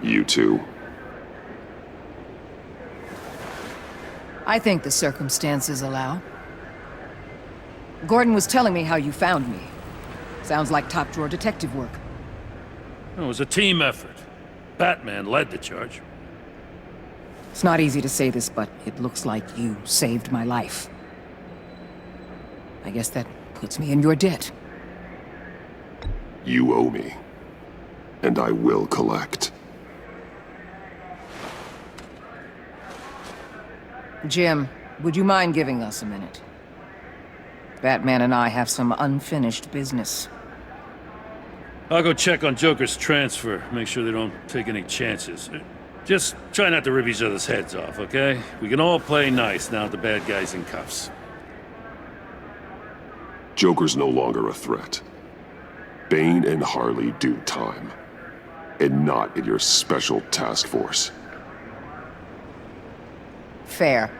You two. I think the circumstances allow. Gordon was telling me how you found me. Sounds like top-drawer detective work. It was a team effort. Batman led the charge. It's not easy to say this, but it looks like you saved my life. I guess that puts me in your debt. You owe me. And I will collect. Jim, would you mind giving us a minute? Batman and I have some unfinished business. I'll go check on Joker's transfer, make sure they don't take any chances. Just try not to rip each other's heads off, okay? We can all play nice now that the bad guy's in cuffs. Joker's no longer a threat. Bane and Harley do time. And not in your special task force. Fair.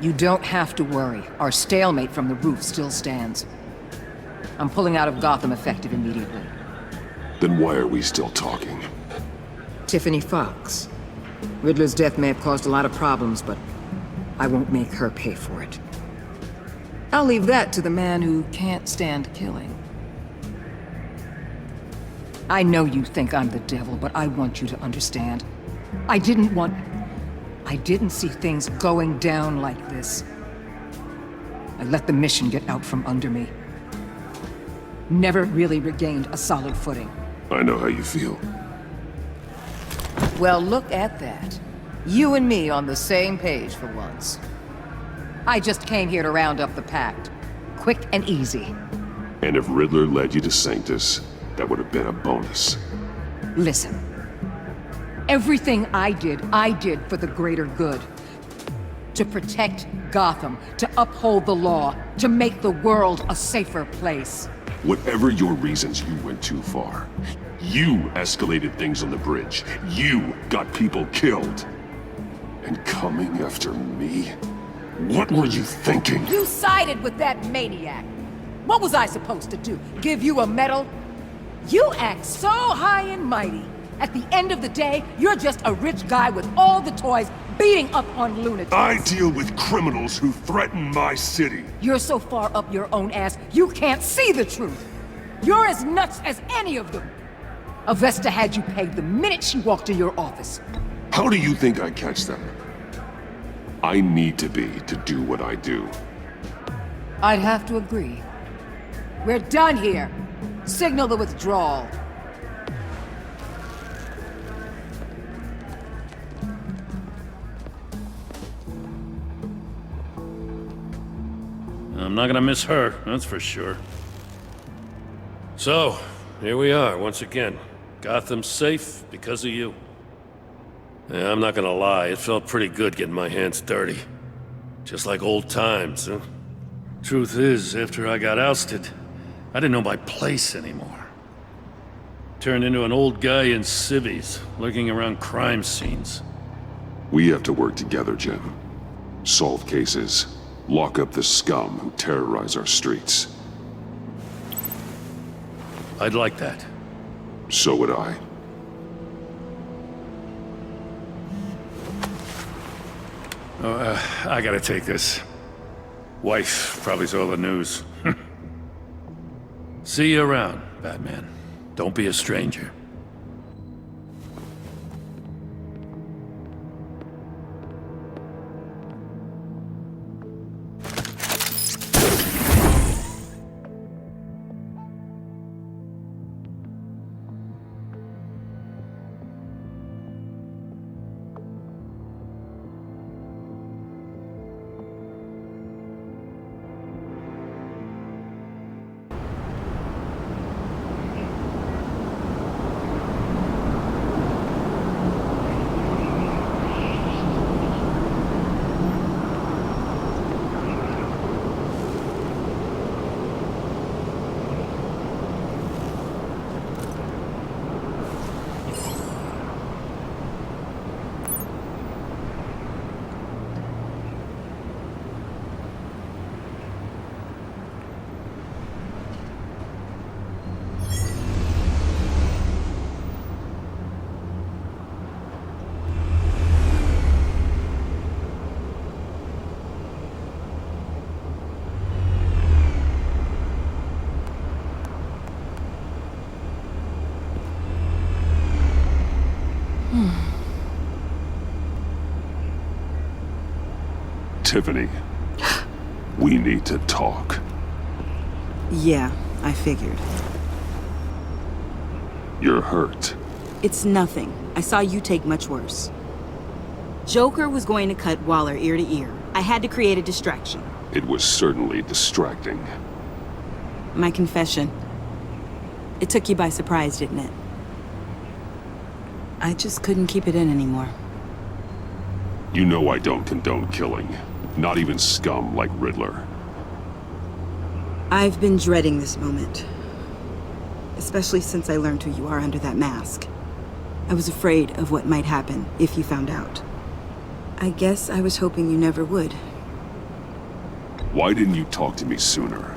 You don't have to worry. Our stalemate from the roof still stands. I'm pulling out of Gotham effective immediately. Then why are we still talking? Tiffany Fox. Riddler's death may have caused a lot of problems, but I won't make her pay for it. I'll leave that to the man who can't stand killing. I know you think I'm the devil, but I want you to understand. I didn't see things going down like this. I let the mission get out from under me. Never really regained a solid footing. I know how you feel. Well, look at that. You and me on the same page for once. I just came here to round up the pact. Quick and easy. And if Riddler led you to Sanctus, that would have been a bonus. Listen. Everything I did for the greater good. To protect Gotham, to uphold the law, to make the world a safer place. Whatever your reasons, you went too far. You escalated things on the bridge. You got people killed. And coming after me? What were you thinking? You sided with that maniac. What was I supposed to do? Give you a medal? You act so high and mighty. At the end of the day, you're just a rich guy with all the toys beating up on lunatics. I deal with criminals who threaten my city. You're so far up your own ass, you can't see the truth. You're as nuts as any of them. Avesta had you pegged the minute she walked in your office. How do you think I catch them? I need to be to do what I do. I'd have to agree. We're done here. Signal the withdrawal. I'm not gonna miss her, that's for sure. So, here we are, once again. Gotham's safe because of you. Yeah, I'm not gonna lie, it felt pretty good getting my hands dirty. Just like old times, huh? Truth is, after I got ousted, I didn't know my place anymore. Turned into an old guy in civvies, lurking around crime scenes. We have to work together, Jim. Solve cases. Lock up the scum who terrorize our streets. I'd like that. So would I. I gotta take this. Wife probably saw the news. See you around, Batman. Don't be a stranger. Tiffany, we need to talk. Yeah, I figured. You're hurt. It's nothing. I saw you take much worse. Joker was going to cut Waller ear to ear. I had to create a distraction. It was certainly distracting. My confession. It took you by surprise, didn't it? I just couldn't keep it in anymore. You know I don't condone killing. Not even scum like Riddler. I've been dreading this moment. Especially since I learned who you are under that mask. I was afraid of what might happen if you found out. I guess I was hoping you never would. Why didn't you talk to me sooner?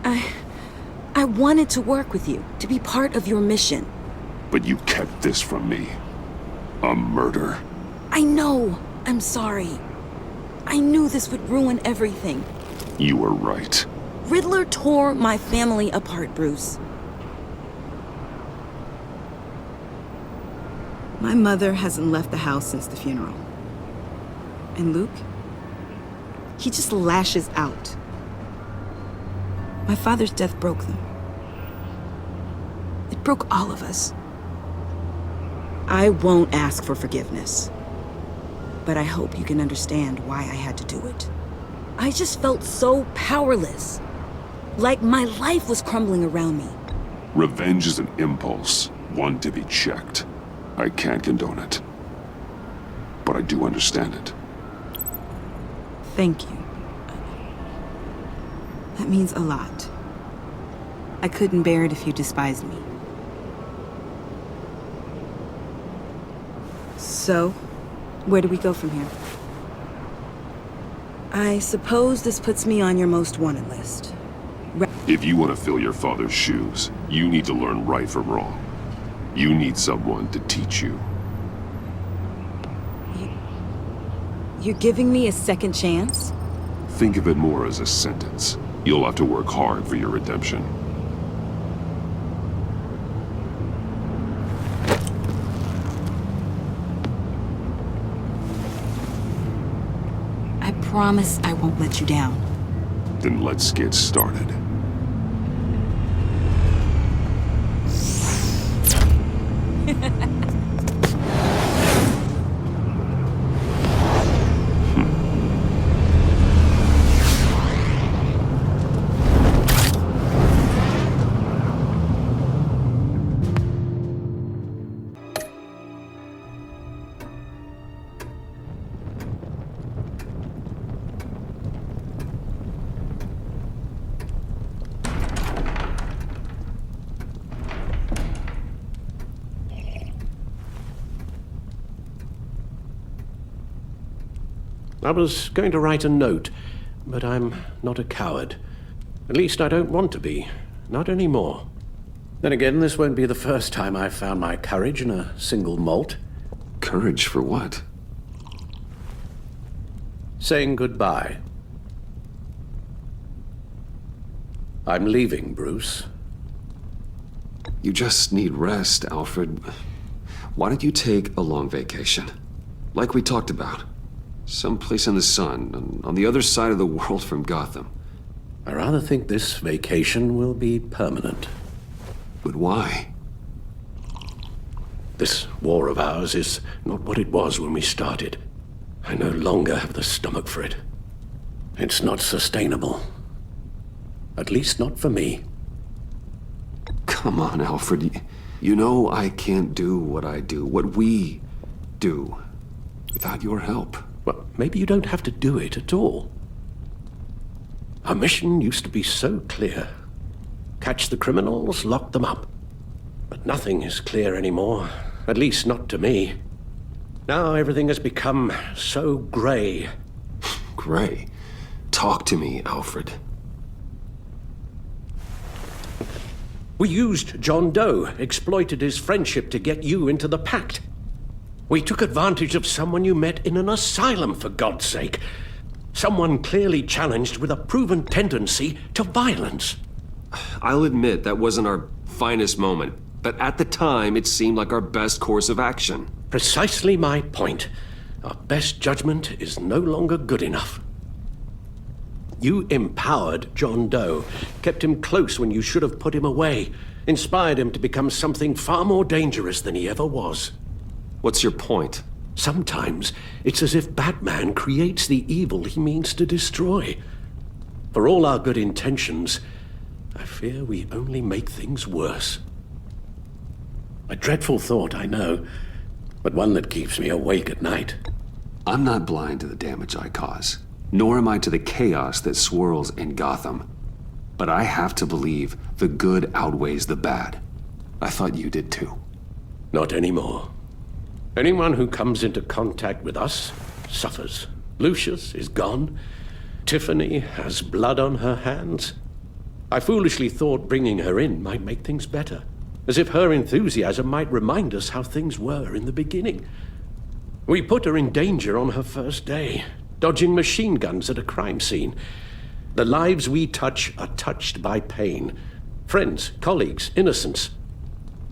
I wanted to work with you, to be part of your mission. But you kept this from me. A murder? I know. I'm sorry. I knew this would ruin everything. You were right. Riddler tore my family apart, Bruce. My mother hasn't left the house since the funeral. And Luke? He just lashes out. My father's death broke them. It broke all of us. I won't ask for forgiveness. But I hope you can understand why I had to do it. I just felt so powerless. Like my life was crumbling around me. Revenge is an impulse, one to be checked. I can't condone it. But I do understand it. Thank you. That means a lot. I couldn't bear it if you despised me. So, where do we go from here? I suppose this puts me on your most wanted list. If you want to fill your father's shoes, you need to learn right from wrong. You need someone to teach you. You're giving me a second chance? Think of it more as a sentence. You'll have to work hard for your redemption. I promise I won't let you down. Then let's get started. I was going to write a note, but I'm not a coward. At least I don't want to be. Not anymore. Then again, this won't be the first time I've found my courage in a single malt. Courage for what? Saying goodbye. I'm leaving, Bruce. You just need rest, Alfred. Why don't you take a long vacation? Like we talked about. Someplace in the sun, on the other side of the world from Gotham. I rather think this vacation will be permanent. But why? This war of ours is not what it was when we started. I no longer have the stomach for it. It's not sustainable. At least not for me. Come on, Alfred. You know I can't do what I do, what we do, without your help. Well, maybe you don't have to do it at all. Our mission used to be so clear. Catch the criminals, lock them up. But nothing is clear anymore, at least not to me. Now everything has become so gray. Gray? Talk to me, Alfred. We used John Doe, exploited his friendship to get you into the pact. We took advantage of someone you met in an asylum, for God's sake. Someone clearly challenged with a proven tendency to violence. I'll admit that wasn't our finest moment, but at the time it seemed like our best course of action. Precisely my point. Our best judgment is no longer good enough. You empowered John Doe, kept him close when you should have put him away, inspired him to become something far more dangerous than he ever was. What's your point? Sometimes it's as if Batman creates the evil he means to destroy. For all our good intentions, I fear we only make things worse. A dreadful thought, I know, but one that keeps me awake at night. I'm not blind to the damage I cause, nor am I to the chaos that swirls in Gotham. But I have to believe the good outweighs the bad. I thought you did too. Not anymore. Anyone who comes into contact with us suffers. Lucius is gone. Tiffany has blood on her hands. I foolishly thought bringing her in might make things better, as if her enthusiasm might remind us how things were in the beginning. We put her in danger on her first day, dodging machine guns at a crime scene. The lives we touch are touched by pain. Friends, colleagues, innocents.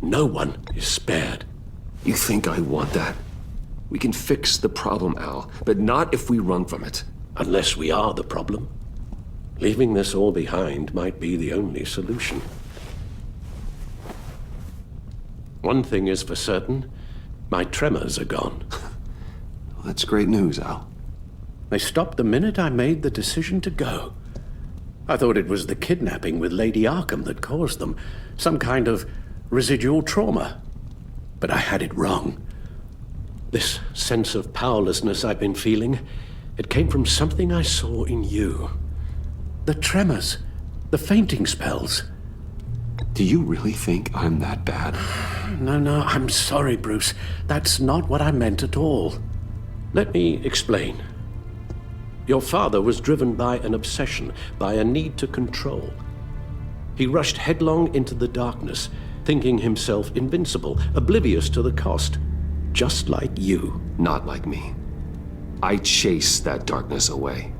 No one is spared. You think I want that? We can fix the problem, Al, but not if we run from it. Unless we are the problem. Leaving this all behind might be the only solution. One thing is for certain, my tremors are gone. Well, that's great news, Al. They stopped the minute I made the decision to go. I thought it was the kidnapping with Lady Arkham that caused them, some kind of residual trauma. But I had it wrong. This sense of powerlessness I've been feeling, it came from something I saw in you. The tremors, the fainting spells. Do you really think I'm that bad? No, I'm sorry, Bruce. That's not what I meant at all. Let me explain. Your father was driven by an obsession, by a need to control. He rushed headlong into the darkness, thinking himself invincible, oblivious to the cost. Just like you. Not like me. I chase that darkness away.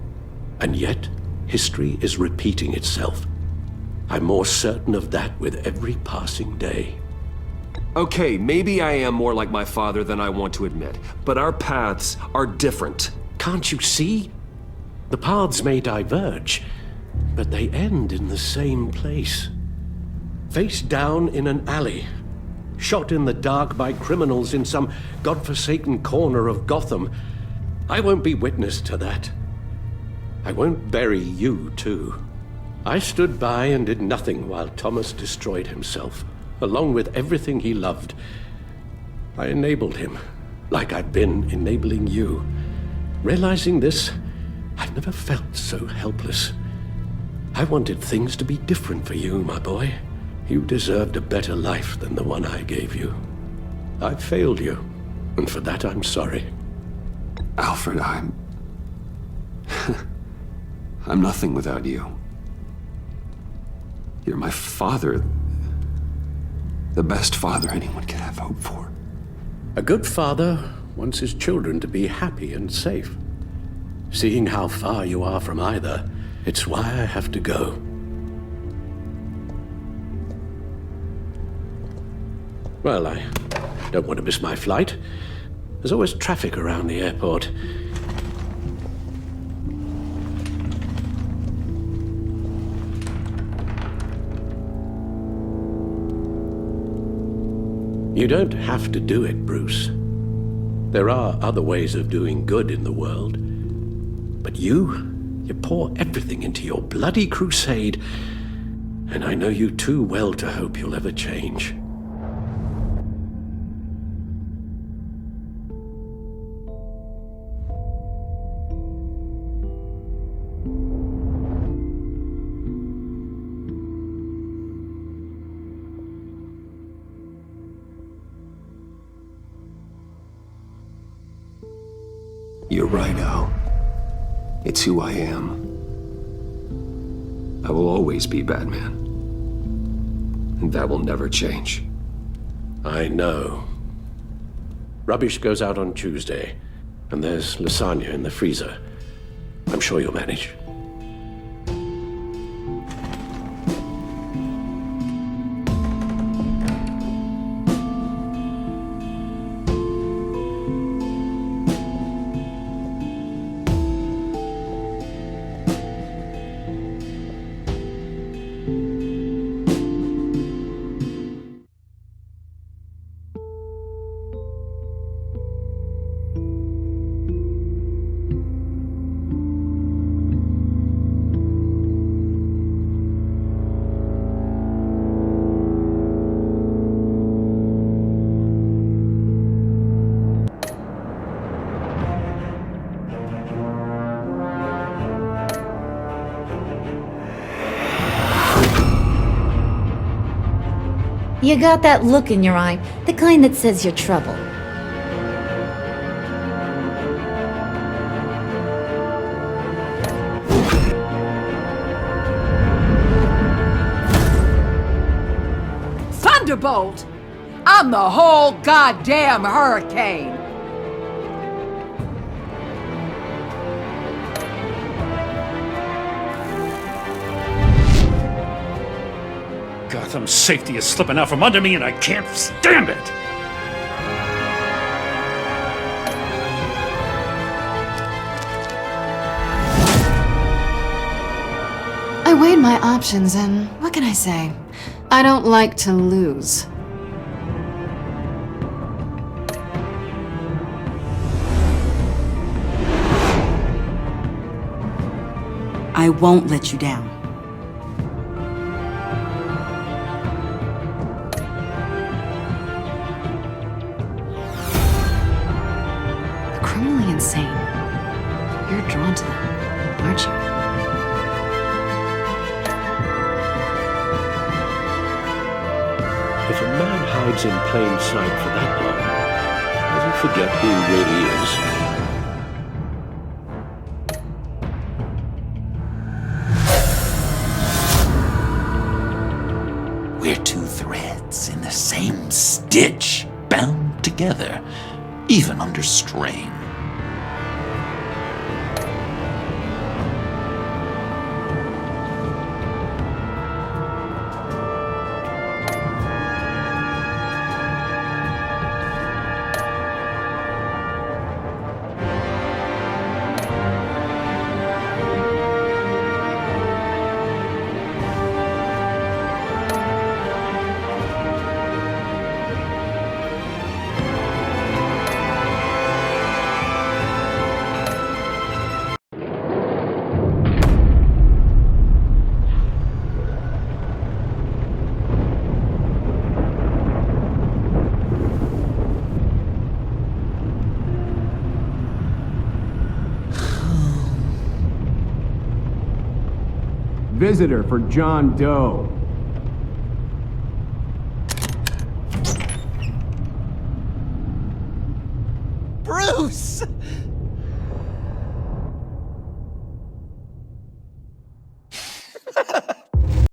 And yet, history is repeating itself. I'm more certain of that with every passing day. Okay, maybe I am more like my father than I want to admit, but our paths are different. Can't you see? The paths may diverge, but they end in the same place. Face down in an alley, shot in the dark by criminals in some godforsaken corner of Gotham. I won't be witness to that. I won't bury you, too. I stood by and did nothing while Thomas destroyed himself, along with everything he loved. I enabled him, like I've been enabling you. Realizing this, I've never felt so helpless. I wanted things to be different for you, my boy. You deserved a better life than the one I gave you. I failed you, and for that I'm sorry. Alfred, I'm nothing without you. You're my father. The best father anyone could have hope for. A good father wants his children to be happy and safe. Seeing how far you are from either, it's why I have to go. Well, I don't want to miss my flight. There's always traffic around the airport. You don't have to do it, Bruce. There are other ways of doing good in the world. But you pour everything into your bloody crusade, and I know you too well to hope you'll ever change. You're right, Al. It's who I am. I will always be Batman. And that will never change. I know. Rubbish goes out on Tuesday, and there's lasagna in the freezer. I'm sure you'll manage. You got that look in your eye, the kind that says you're trouble. Thunderbolt! I'm the whole goddamn hurricane! Gotham's safety is slipping out from under me and I can't stand it! I weighed my options and what can I say? I don't like to lose. I won't let you down. Criminally insane. You're drawn to them, aren't you? If a man hides in plain sight for that long, does he forget who he really is? We're two threads in the same stitch, bound together, even under strain. Visitor for John Doe. Bruce!